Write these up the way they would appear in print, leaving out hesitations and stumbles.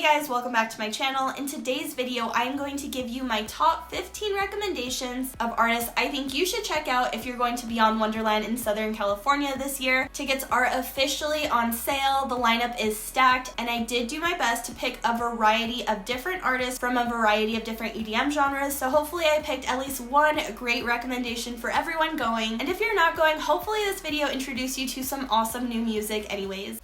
Hey guys, welcome back to my channel. In today's video, I am going to give you my top 15 recommendations of artists I think you should check out if you're going to be on Wonderland in Southern California this year. Tickets are officially on sale, the lineup is stacked, and I did do my best to pick a variety of different artists from a variety of different EDM genres, so hopefully I picked at least one great recommendation for everyone going. And if you're not going, hopefully this video introduced you to some awesome new music anyways.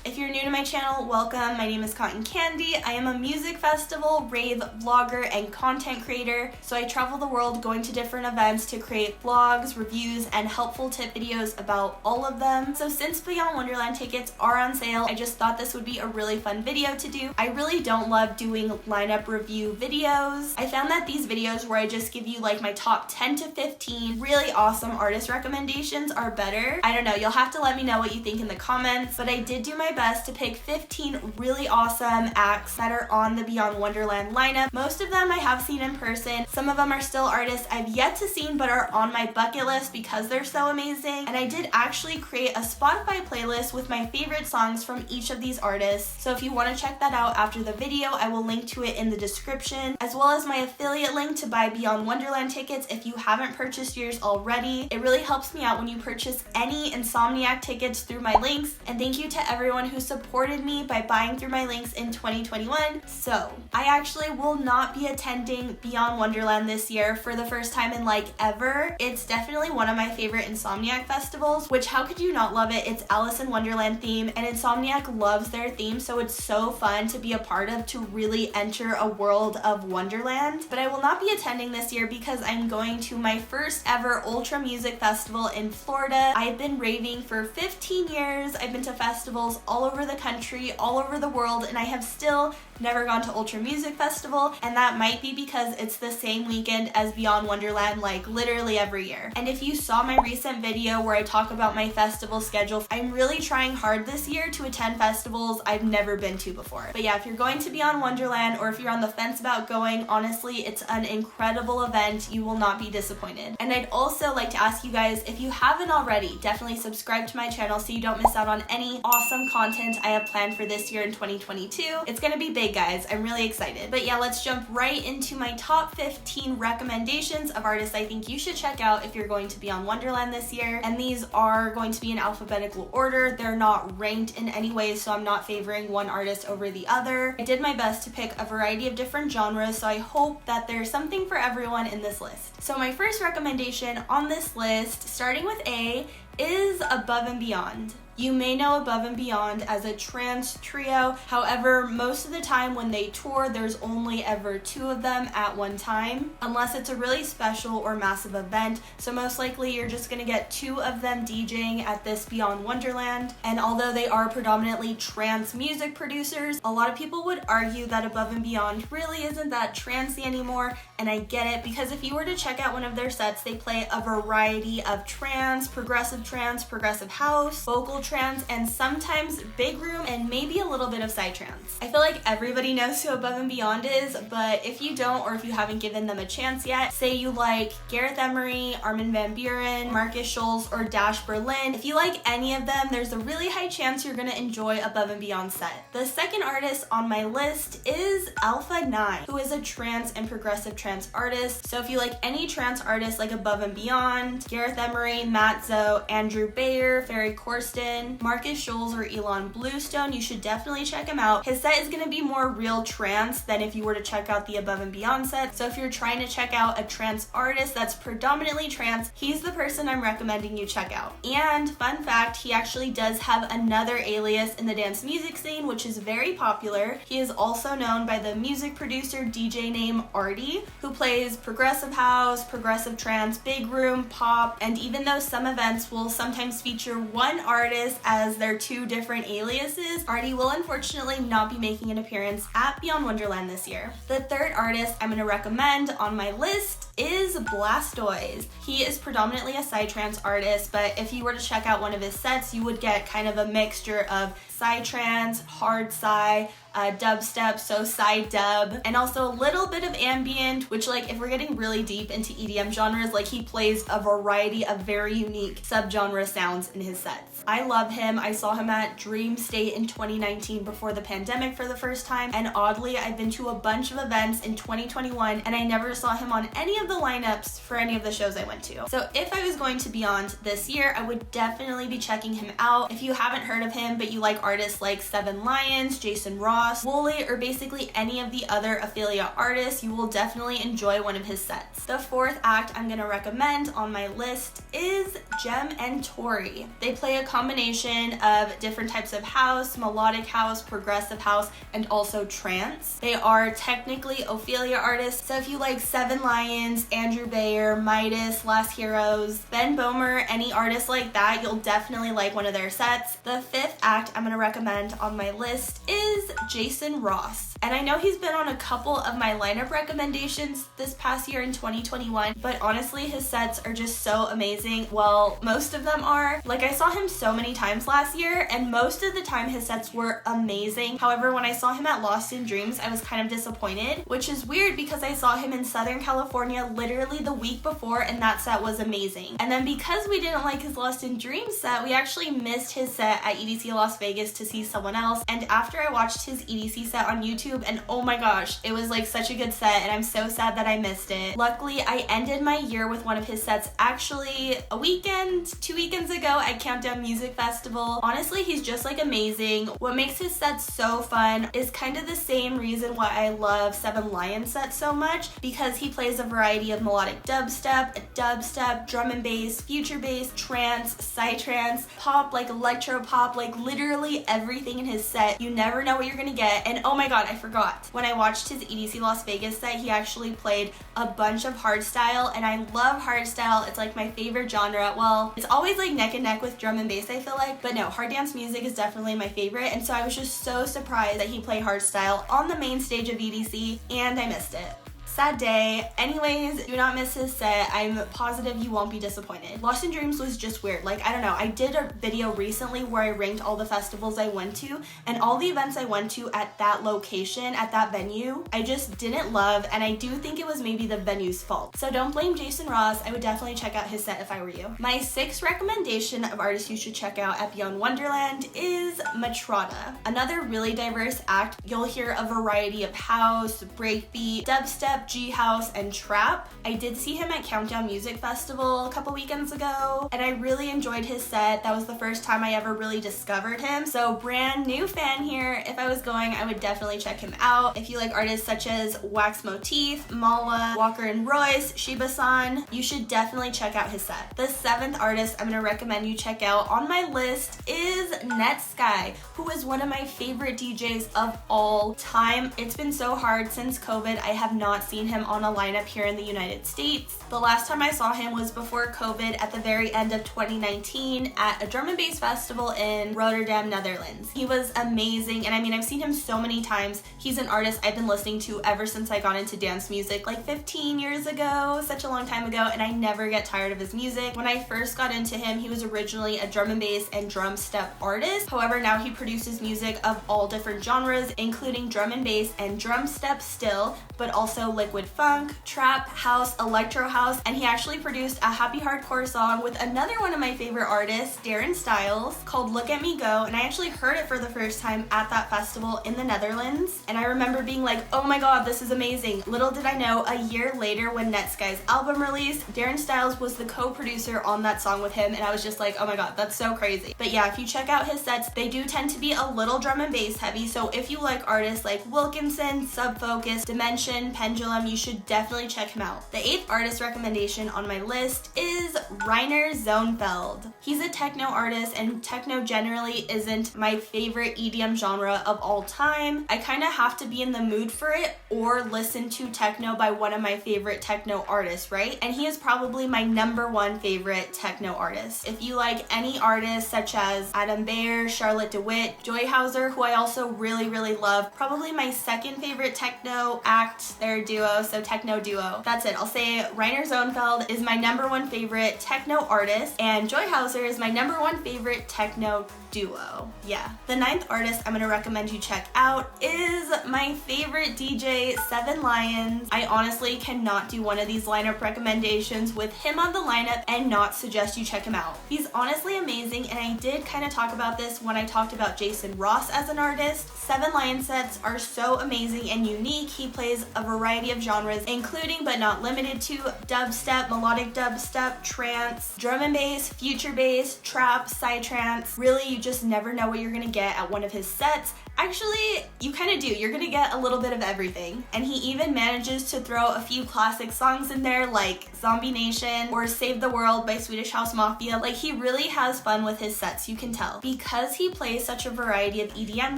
If you're new to my channel, welcome. My name is Cotton Candy. I am a music festival, rave, vlogger, and content creator. So I travel the world going to different events to create vlogs, reviews, and helpful tip videos about all of them. So since Beyond Wonderland tickets are on sale, I just thought this would be a really fun video to do. I really don't love doing lineup review videos. I found that these videos where I just give you like my top 10 to 15 really awesome artist recommendations are better. I don't know, you'll have to let me know what you think in the comments, but I did do my best to pick 15 really awesome acts that are on the Beyond Wonderland lineup. Most of them I have seen in person. Some of them are still artists I've yet to see but are on my bucket list because they're so amazing. And I did actually create a Spotify playlist with my favorite songs from each of these artists. So if you want to check that out after the video, I will link to it in the description, as well as my affiliate link to buy Beyond Wonderland tickets if you haven't purchased yours already. It really helps me out when you purchase any INSOMNIAC tickets through my links. And thank you to everyone who supported me by buying through my links in 2021. So I actually will not be attending Beyond Wonderland this year for the first time in like ever. It's definitely one of my favorite INSOMNIAC festivals, which how could you not love it? It's Alice in Wonderland theme, and INSOMNIAC loves their theme, so it's so fun to be a part of, to really enter a world of Wonderland. But I will not be attending this year because I'm going to my first ever Ultra Music Festival in Florida. I've been raving for 15 years. I've been to festivals all over the country, all over the world, and I have still never gone to Ultra Music Festival, and that might be because it's the same weekend as Beyond Wonderland, like literally every year. And if you saw my recent video where I talk about my festival schedule, I'm really trying hard this year to attend festivals I've never been to before. But yeah, if you're going to Beyond Wonderland, or if you're on the fence about going, honestly, it's an incredible event. You will not be disappointed. And I'd also like to ask you guys, if you haven't already, definitely subscribe to my channel so you don't miss out on any awesome content I have planned for this year in 2022. It's gonna be big, guys. I'm really excited. But yeah, let's jump right into my top 15 recommendations of artists I think you should check out if you're going to be on Wonderland this year. And these are going to be in alphabetical order. They're not ranked in any way, so I'm not favoring one artist over the other. I did my best to pick a variety of different genres, so I hope that there's something for everyone in this list. So my first recommendation on this list, starting with A, is Above and Beyond. You may know Above and Beyond as a trance trio. However, most of the time when they tour, there's only ever 2 of them at one time, unless it's a really special or massive event. So most likely you're just gonna get 2 of them DJing at this Beyond Wonderland. And although they are predominantly trance music producers, a lot of people would argue that Above and Beyond really isn't that trancey anymore. And I get it, because if you were to check out one of their sets, they play a variety of trance, progressive house, vocal trance, and sometimes big room, and maybe a little bit of psytrance. I feel like everybody knows who Above and Beyond is, but if you don't, or if you haven't given them a chance yet, say you like Gareth Emery, Armin van Buuren, Marcus Schulz, or Dash Berlin, if you like any of them, there's a really high chance you're gonna enjoy Above and Beyond set. The second artist on my list is Alpha 9, who is a trance and progressive trance artist. So if you like any trance artists like Above and Beyond, Gareth Emery, Matt Zo, Andrew Bayer, Ferry Corsten, Marcus Schulz, or Elon Bluestone, you should definitely check him out. His set is going to be more real trance than if you were to check out the Above and Beyond set. So if you're trying to check out a trance artist that's predominantly trance, he's the person I'm recommending you check out. And fun fact, he actually does have another alias in the dance music scene, which is very popular. He is also known by the music producer DJ name Artie, who plays progressive house, progressive trance, big room, pop, and even though some events will sometimes feature one artist as their 2 different aliases, Artie will unfortunately not be making an appearance at Beyond Wonderland this year. The third artist I'm going to recommend on my list is Blastoise. He is predominantly a psytrance artist, but if you were to check out one of his sets, you would get kind of a mixture of psytrance, hard psy, dubstep, so side dub, and also a little bit of ambient, which like if we're getting really deep into EDM genres, like he plays a variety of very unique subgenre sounds in his sets. I love him. I saw him at Dreamstate in 2019 before the pandemic for the first time, and oddly I've been to a bunch of events in 2021 and I never saw him on any of the lineups for any of the shows I went to. So if I was going to Beyond this year, I would definitely be checking him out. If you haven't heard of him but you like artists like Seven Lions, Jason Ross, Wooly, or basically any of the other affiliate artists, you will definitely enjoy one of his sets. The fourth act I'm gonna recommend on my list is Jem and Tori. They play a combination of different types of house, melodic house, progressive house, and also trance. They are technically Ophelia artists, so if you like Seven Lions, Andrew Bayer, Midas, Last Heroes, Ben Bomer, any artist like that, you'll definitely like one of their sets. The fifth act I'm gonna recommend on my list is Jason Ross. And I know he's been on a couple of my lineup recommendations this past year in 2021, but honestly his sets are just so amazing. Well, most of them are. Like I saw him so many times last year and most of the time his sets were amazing. However, when I saw him at Lost in Dreams, I was kind of disappointed, which is weird because I saw him in Southern California literally the week before and that set was amazing. And then because we didn't like his Lost in Dreams set, we actually missed his set at EDC Las Vegas to see someone else. And after I watched his EDC set on YouTube, and oh my gosh, it was like such a good set and I'm so sad that I missed it. Luckily, I ended my year with one of his sets actually a weekend, 2 weekends ago at Countdown Music Festival. Honestly, he's just like amazing. What makes his sets so fun is kind of the same reason why I love Seven Lions sets so much, because he plays a variety of melodic dubstep, drum and bass, future bass, trance, psytrance, pop, like electro pop, like literally everything in his set. You never know what you're gonna get. And oh my god, I forgot. When I watched his EDC Las Vegas set, he actually played a bunch of hardstyle, and I love hardstyle. It's like my favorite genre. Well, it's always like neck and neck with drum and bass, I feel like, but no, hard dance music is definitely my favorite, and so I was just so surprised that he played hardstyle on the main stage of EDC, and I missed it. Sad day. Anyways, do not miss his set. I'm positive you won't be disappointed. Lost in Dreams was just weird. Like, I don't know. I did a video recently where I ranked all the festivals I went to, and all the events I went to at that location, at that venue, I just didn't love, and I do think it was maybe the venue's fault. So don't blame Jason Ross. I would definitely check out his set if I were you. My sixth recommendation of artists you should check out at Beyond Wonderland is Matrada. Another really diverse act. You'll hear a variety of house, breakbeat, dubstep, G house, and trap. I did see him at Countdown Music Festival a couple weekends ago, and I really enjoyed his set. That was the first time I ever really discovered him, so brand new fan here. If I was going, I would definitely check him out. If you like artists such as Wax Motif, Mala, Walker and Royce, Shiba-san, you should definitely check out his set. The seventh artist I'm gonna recommend you check out on my list is Netsky, who is one of my favorite DJs of all time. It's been so hard since COVID. I have not seen him on a lineup here in the United States. The last time I saw him was before COVID at the very end of 2019 at a drum and bass festival in Rotterdam, Netherlands. He was amazing, and I mean, I've seen him so many times. He's an artist I've been listening to ever since I got into dance music like 15 years ago, such a long time ago, and I never get tired of his music. When I first got into him, he was originally a drum and bass and drum step artist. However, now he produces music of all different genres, including drum and bass and drum step still, but also liquid funk, trap, house, electro house, and he actually produced a happy hardcore song with another one of my favorite artists, Darren Styles, called Look at Me Go, and I actually heard it for the first time at that festival in the Netherlands, and I remember being like, oh my god, this is amazing. Little did I know, a year later when Netsky's album released, Darren Styles was the co-producer on that song with him, and I was just like, oh my god, that's so crazy. But yeah, if you check out his sets, they do tend to be a little drum and bass heavy, so if you like artists like Wilkinson, Subfocus, Dimension, Pendulum, you should definitely check him out. The eighth artist recommendation on my list is Rainer Zonefeld. He's a techno artist, and techno generally isn't my favorite EDM genre of all time. I kind of have to be in the mood for it or listen to techno by one of my favorite techno artists, right? And he is probably my #1 favorite techno artist. If you like any artists such as Adam Beyer, Charlotte DeWitt, Joy Hauser, who I also really love, probably my second favorite techno act, they're a duo, so techno duo. That's it. I'll say Rainer Zonefeld is my #1 favorite techno artist, and Joy Hauser is my #1 favorite techno duo. Yeah. The 9th artist I'm gonna recommend you check out is my favorite DJ, Seven Lions. I honestly cannot do one of these lineup recommendations with him on the lineup and not suggest you check him out. He's honestly amazing, and I did kind of talk about this when I talked about Jason Ross as an artist. Seven Lions sets are so amazing and unique. He plays a variety of genres, including but not limited to dubstep, melodic dubstep, trance, drum and bass, future bass, trap, psytrance. Really, you just never know what you're gonna get at one of his sets. Actually, you kind of do. You're gonna get a little bit of everything. And he even manages to throw a few classic songs in there like Zombie Nation or Save the World by Swedish House Mafia. Like, he really has fun with his sets, you can tell. Because he plays such a variety of EDM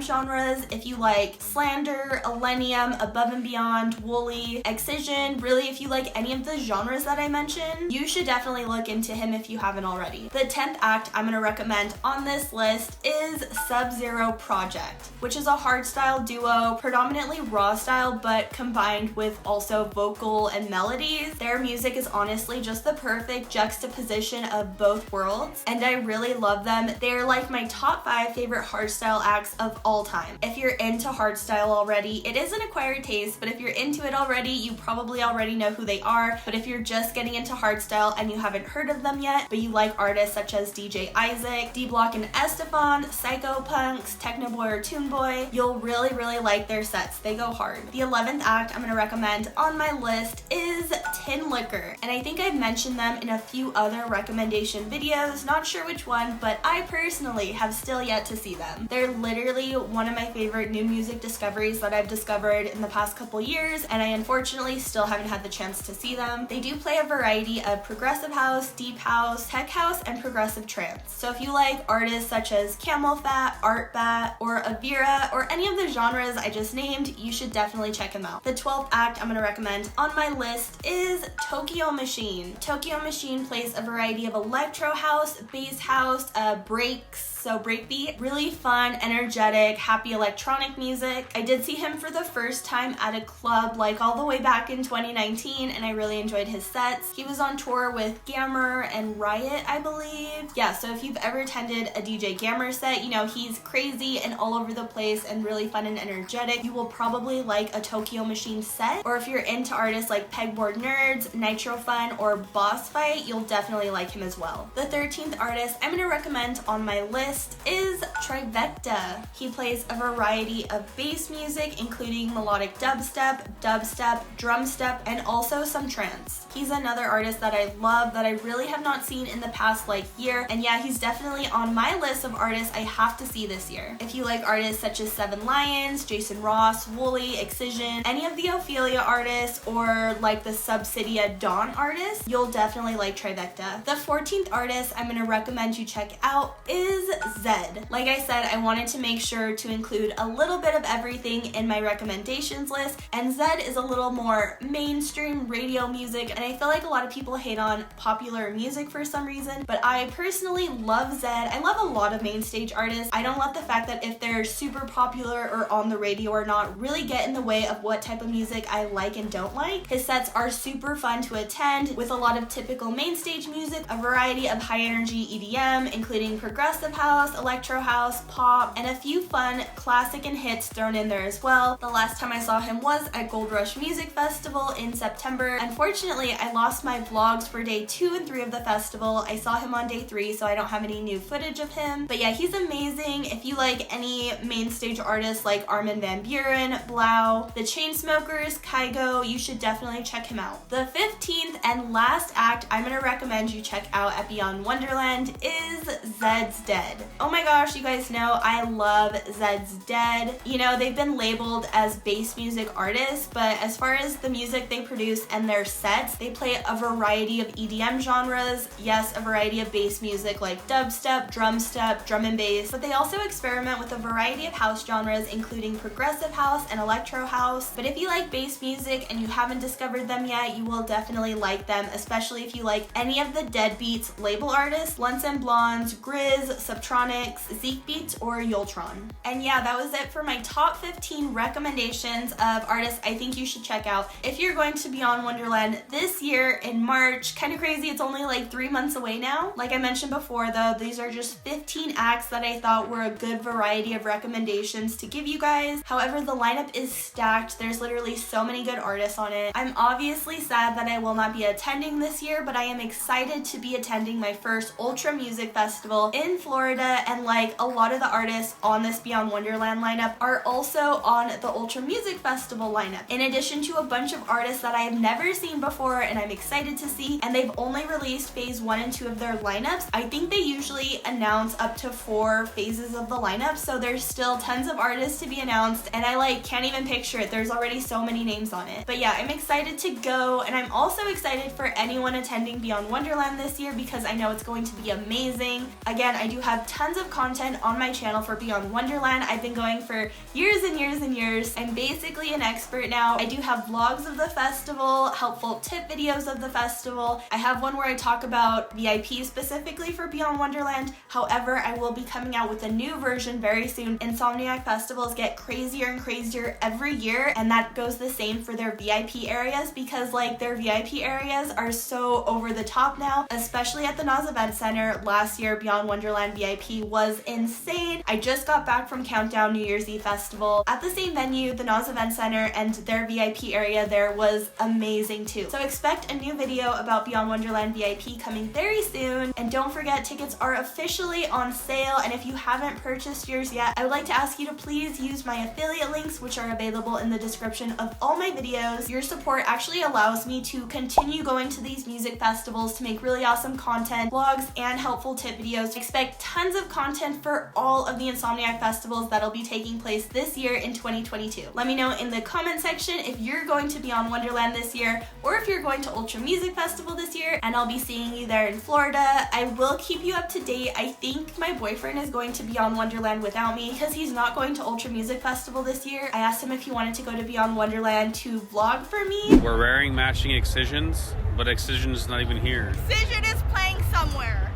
genres, if you like Slander, Illenium, Above and Beyond, Woolly, Excision, really if you like any of the genres that I mentioned, you should definitely look into him if you haven't already. The 10th act I'm gonna recommend on this list is Sub-Zero Project, which is a hardstyle duo, predominantly raw style, but combined with also vocal and melodies. Their music is honestly just the perfect juxtaposition of both worlds, and I really love them. They're like my top 5 favorite hardstyle acts of all time. If you're into hardstyle already, it is an acquired taste, but if you're into it already, you probably already know who they are. But if you're just getting into hardstyle and you haven't heard of them yet, but you like artists such as DJ Isaac, D-Block and Estefan, Psycho Punks, Techno Boy or Toon Boy, you'll really like their sets. They go hard. The 11th act I'm gonna recommend on my list is Tin Liquor, and I think I've mentioned them in a few other recommendation videos, not sure which one, but I personally have still yet to see them. They're literally one of my favorite new music discoveries that I've discovered in the past couple years, and I unfortunately still haven't had the chance to see them. They do play a variety of progressive house, deep house, tech house, and progressive trance. So if you like artists such as Camel Fat, Art Bat, or Avira, or any of the genres I just named, you should definitely check them out. The 12th act I'm gonna recommend on my list is Tokyo Machine. Tokyo Machine plays a variety of electro house, bass house, breaks, so breakbeat, really fun, energetic, happy electronic music. I did see him for the first time at a club like all the way back in 2019, and I really enjoyed his sets. He was on tour with Gammer and Riot, I believe. Yeah, so if you've ever attended a DJ Gammer set, you know he's crazy and all over the place and really fun and energetic. You will probably like a Tokyo Machine set, or if you're into artists like Pegboard Nerds, Nitro Fun, or Boss Fight, you'll definitely like him as well. The 13th artist I'm gonna recommend on my list is Trivecta. He plays a variety of bass music, including melodic dubstep, drumstep, and also some trance. He's another artist that I love that I really have not seen in the past like year, and yeah, he's definitely on my list of artists I have to see this year. If you like artists such as Seven Lions, Jason Ross, Woolly, Excision, any of the Ophelia artists, or like the Subsidia Dawn artists, you'll definitely like Trivecta. The 14th artist I'm gonna recommend you check out is Zed. Like I said, I wanted to make sure to include a little bit of everything in my recommendations list, and Zed is a little more mainstream radio music, and I feel like a lot of people hate on popular music for some reason, but I personally love Zed. I love a lot of main stage artists. I don't let the fact that if they're super popular or on the radio or not really get in the way of what type of music I like and don't like. His sets are super fun to attend with a lot of typical main stage music, a variety of high energy EDM, including progressive house, electro house, pop, and a few fun classic and hits thrown in there as well. The last time I saw him was at Gold Rush Music Festival in September. Unfortunately, I lost my vlogs for day 2 and 3 of the festival. I saw him on day 3, so I don't have any new footage of him. But yeah, he's amazing. If you like any main stage artists like Armin van Buuren, Blau, The Chainsmokers, Kygo, you should definitely check him out. The 15th and last act I'm gonna recommend you check out at Beyond Wonderland is ZEDS Dead. Oh my gosh, you guys know I love ZEDS Dead. You know, they've been labeled as bass music artists, but as far as the music they produce and their sets, they play a variety of EDM genres. Yes, a variety of bass music like dubstep, drumstep, drum and bass, but they also experiment with a variety of house genres, including progressive house and electro house. But if you like bass music and you haven't discovered them yet, you will definitely like them, especially if you like any of the Deadbeats label artists, Blunts and Blondes, Grizz, Electronics, Zeke Beats, or Yultron. And yeah, that was it for my top 15 recommendations of artists I think you should check out if you're going to Beyond Wonderland this year in March. Kind of crazy, it's only like 3 months away now. Like I mentioned before though, these are just 15 acts that I thought were a good variety of recommendations to give you guys. However, the lineup is stacked. There's literally so many good artists on it. I'm obviously sad that I will not be attending this year, but I am excited to be attending my first Ultra Music Festival in Florida, and like a lot of the artists on this Beyond Wonderland lineup are also on the Ultra Music Festival lineup, in addition to a bunch of artists that I have never seen before and I'm excited to see, and they've only released phase 1 and 2 of their lineups. I think they usually announce up to 4 phases of the lineup, so there's still tons of artists to be announced, and I like can't even picture it. There's already so many names on it. But yeah, I'm excited to go, and I'm also excited for anyone attending Beyond Wonderland this year because I know it's going to be amazing. Again, I do have tons of content on my channel for Beyond Wonderland. I've been going for years and years and years. I'm basically an expert now. I do have vlogs of the festival, helpful tip videos of the festival. I have one where I talk about VIP specifically for Beyond Wonderland. However, I will be coming out with a new version very soon. INSOMNIAC festivals get crazier and crazier every year, and that goes the same for their VIP areas because like their VIP areas are so over the top now, especially at the NOS Event Center. Last year, Beyond Wonderland VIP was insane. I just got back from Countdown New Year's Eve Festival at the same venue, the NOS Event Center, and their VIP area there was amazing too. So expect a new video about Beyond Wonderland VIP coming very soon, and don't forget tickets are officially on sale, and if you haven't purchased yours yet, I would like to ask you to please use my affiliate links, which are available in the description of all my videos. Your support actually allows me to continue going to these music festivals to make really awesome content, vlogs, and helpful tip videos. Expect tons of content for all of the INSOMNIAC festivals that'll be taking place this year in 2022. Let me know in the comment section if you're going to Beyond Wonderland this year, or if you're going to Ultra Music Festival this year, and I'll be seeing you there in Florida. I will keep you up to date. I think my boyfriend is going to Beyond Wonderland without me because he's not going to Ultra Music Festival this year. I asked him if he wanted to go to Beyond Wonderland to vlog for me. We're wearing matching Excisions, but Excision is not even here. Excision is playing somewhere,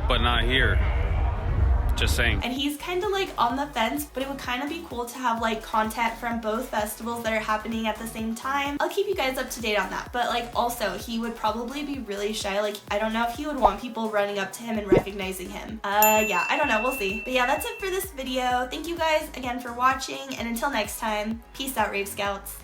but not here. Just saying. And he's kind of like on the fence, but it would kind of be cool to have like content from both festivals that are happening at the same time. I'll keep you guys up to date on that. But like also, he would probably be really shy. Like I don't know if he would want people running up to him and recognizing him. Yeah, I don't know, we'll see. But yeah, that's it for this video. Thank you guys again for watching, and until next time, peace out, Rave Scouts.